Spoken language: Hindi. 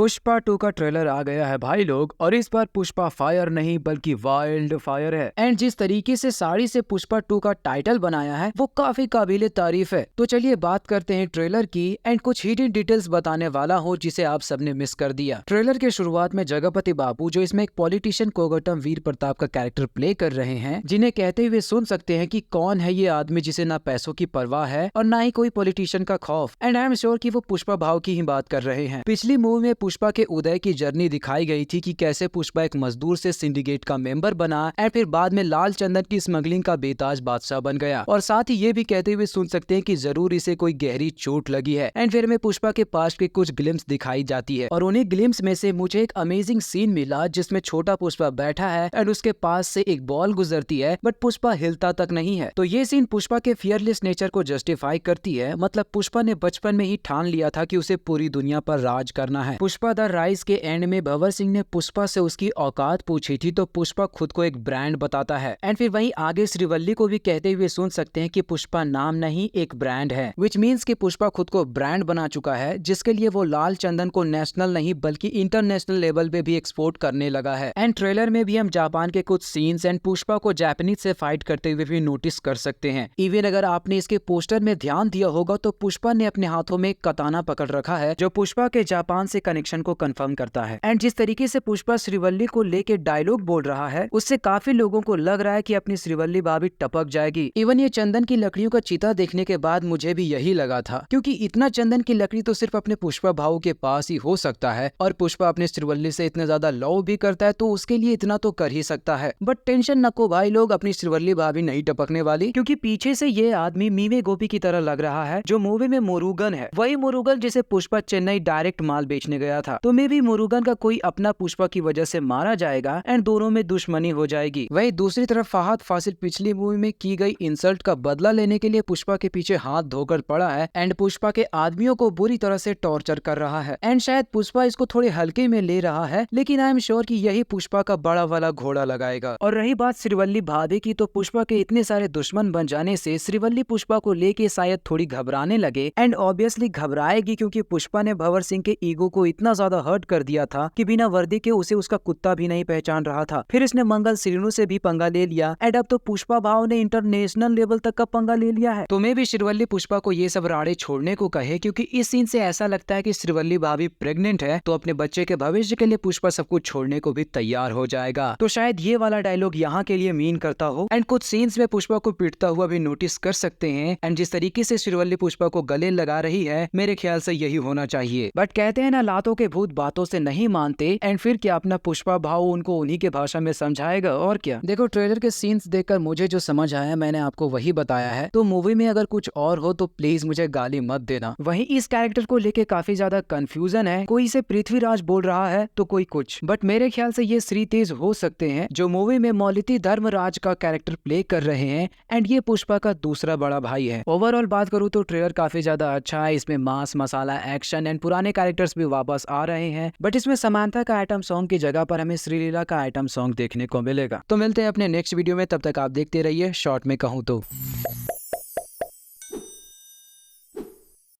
पुष्पा 2 का ट्रेलर आ गया है भाई लोग, और इस बार पुष्पा फायर नहीं बल्कि वाइल्ड फायर है। एंड जिस तरीके से साड़ी से पुष्पा 2 का टाइटल बनाया है वो काफी काबिले तारीफ है। तो चलिए बात करते हैं ट्रेलर की एंड कुछ हिडन डिटेल्स बताने वाला हूँ जिसे आप सबने मिस कर दिया। ट्रेलर के शुरुआत में जगपति बापू जो इसमें एक पॉलिटिशियन कोगटम वीर प्रताप का कैरेक्टर प्ले कर रहे हैं, जिन्हें कहते हुए सुन सकते हैं कि कौन है ये आदमी जिसे ना पैसों की परवाह है और ना ही कोई पॉलिटिशियन का खौफ। एंड आई एम श्योर कि वो पुष्पा भाव की ही बात कर रहे हैं। पिछली मूवी में पुष्पा के उदय की जर्नी दिखाई गई थी कि कैसे पुष्पा एक मजदूर से सिंडिकेट का मेंबर बना और फिर बाद में लाल चंदन की स्मगलिंग का बेताज बादशाह बन गया। और साथ ही ये भी कहते हुए सुन सकते हैं कि जरूर इसे कोई गहरी चोट लगी है। एंड फिर में पुष्पा के पास के कुछ ग्लिम्स दिखाई जाती है और उन्हीं ग्लिम्स में से मुझे एक अमेजिंग सीन मिला जिसमें छोटा पुष्पा बैठा है एंड उसके पास से एक बॉल गुजरती है बट पुष्पा हिलता तक नहीं है। तो ये सीन पुष्पा के फियरलेस नेचर को जस्टिफाई करती है। मतलब पुष्पा ने बचपन में ही ठान लिया था कि उसे पूरी दुनिया पर राज करना है। पुष्पा द राइज के एंड में भंवर सिंह ने पुष्पा से उसकी औकात पूछी थी तो पुष्पा खुद को एक ब्रांड बताता है। एंड फिर वहीं आगे श्रीवल्ली को भी कहते हुए सुन सकते हैं कि पुष्पा नाम नहीं एक ब्रांड है, विच मीन्स कि पुष्पा खुद को ब्रांड बना चुका है जिसके लिए वो लाल चंदन को नेशनल नहीं बल्कि इंटरनेशनल लेवल पे भी एक्सपोर्ट करने लगा है। एंड ट्रेलर में भी हम जापान के कुछ सीन्स एंड पुष्पा को जापानीज से फाइट करते हुए भी नोटिस कर सकते हैं। इवन अगर आपने इसके पोस्टर में ध्यान दिया होगा तो पुष्पा ने अपने हाथों में एक कताना पकड़ रखा है जो पुष्पा के जापान से कनेक्शन को कंफर्म करता है। एंड जिस तरीके से पुष्पा श्रीवल्ली को लेके डायलॉग बोल रहा है उससे काफी लोगों को लग रहा है कि अपनी श्रीवल्ली भाभी टपक जाएगी। इवन ये चंदन की लकड़ियों का चिता देखने के बाद मुझे भी यही लगा था, क्योंकि इतना चंदन की लकड़ी तो सिर्फ अपने पुष्पा भाव के पास ही हो सकता है और पुष्पा अपने श्रीवल्ली से इतना ज्यादा लव भी करता है तो उसके लिए इतना तो कर ही सकता है। बट टेंशन नको भाई लोग, अपनी श्रीवल्ली भाभी नहीं टपकने वाली, क्योंकि पीछे से ये आदमी मीमे गोपी की तरह लग रहा है जो मूवी में मुरुगन है, वही मुरुगन जिसे पुष्पा चेन्नई डायरेक्ट माल बेचने गया था। तो मे भी मुरुगन का कोई अपना पुष्पा की वजह से मारा जाएगा एंड दोनों में दुश्मनी हो जाएगी। वही दूसरी तरफ फहद फासिल पिछली मूवी में की गई इंसल्ट का बदला लेने के लिए पुष्पा के पीछे हाथ धोकर पड़ा है एंड पुष्पा के आदमियों को बुरी तरह से टॉर्चर कर रहा है। एंड शायद पुष्पा इसको थोड़े हल्के में ले रहा है, लेकिन आई एम श्योर कि यही पुष्पा का बड़ा वाला घोड़ा लगाएगा। और रही बात श्रीवल्ली भाभी की, तो पुष्पा के इतने सारे दुश्मन बन जाने से श्रीवल्ली पुष्पा को लेके शायद थोड़ी घबराने लगे एंड ऑब्वियसली घबराएगी, क्योंकि पुष्पा ने भंवर सिंह के ईगो को इतना ज्यादा हर्ट कर दिया था कि बिना वर्दी के उसे उसका कुत्ता भी नहीं पहचान रहा था। फिर इसने मंगल श्रीनु से भी पंगा ले लिया एंड अब तो पुष्पा भाव ने इंटरनेशनल लेवल तक का पंगा ले लिया है। तो मैं भी श्रीवल्ली पुष्पा को ये सब राड़े छोड़ने को कहे, क्योंकि इस सीन से ऐसा लगता है कि श्रीवल्ली भाभी प्रेग्नेंट है तो अपने बच्चे के भविष्य के लिए पुष्पा सब कुछ छोड़ने को भी तैयार हो जाएगा। तो शायद ये वाला डायलॉग यहाँ के लिए मीन करता हो। एंड कुछ सीन्स में पुष्पा को पीटता हुआ भी नोटिस कर सकते हैं एंड जिस तरीके से श्रीवल्ली पुष्पा को गले लगा रही है मेरे ख्याल से यही होना चाहिए। बट कहते हैं ना, लातों के भूत बातों से नहीं मानते एंड फिर क्या अपना पुष्पा भाव उनको उन्हीं के भाषा में समझाएगा और क्या। देखो ट्रेलर के सीन्स देखकर मुझे जो समझ आया मैंने आपको वही बताया है। तो मूवी में अगर कुछ और हो तो प्लीज मुझे गाली मत देना। वहीं इस कैरेक्टर को लेके काफी ज्यादा कंफ्यूजन है, कोई इसे पृथ्वीराज बोल रहा है तो कोई कुछ, बट मेरे ख्याल से ये श्री तेज हो सकते हैं जो मूवी में मौलिती धर्मराज का कैरेक्टर प्ले कर रहे हैं एंड ये पुष्पा का दूसरा बड़ा भाई है। ओवरऑल बात करूँ तो ट्रेलर काफी ज्यादा अच्छा है। इसमें मास मसाला एक्शन एंड पुराने कैरेक्टर्स भी वापस आ रहे हैं, बट इसमें समांथा का आइटम सॉन्ग की जगह पर हमें श्रीलीला का आइटम सॉन्ग देखने को मिलेगा। तो मिलते हैं अपने नेक्स्ट वीडियो में, तब तक आप देखते रहिए शॉर्ट में कहूँ तो।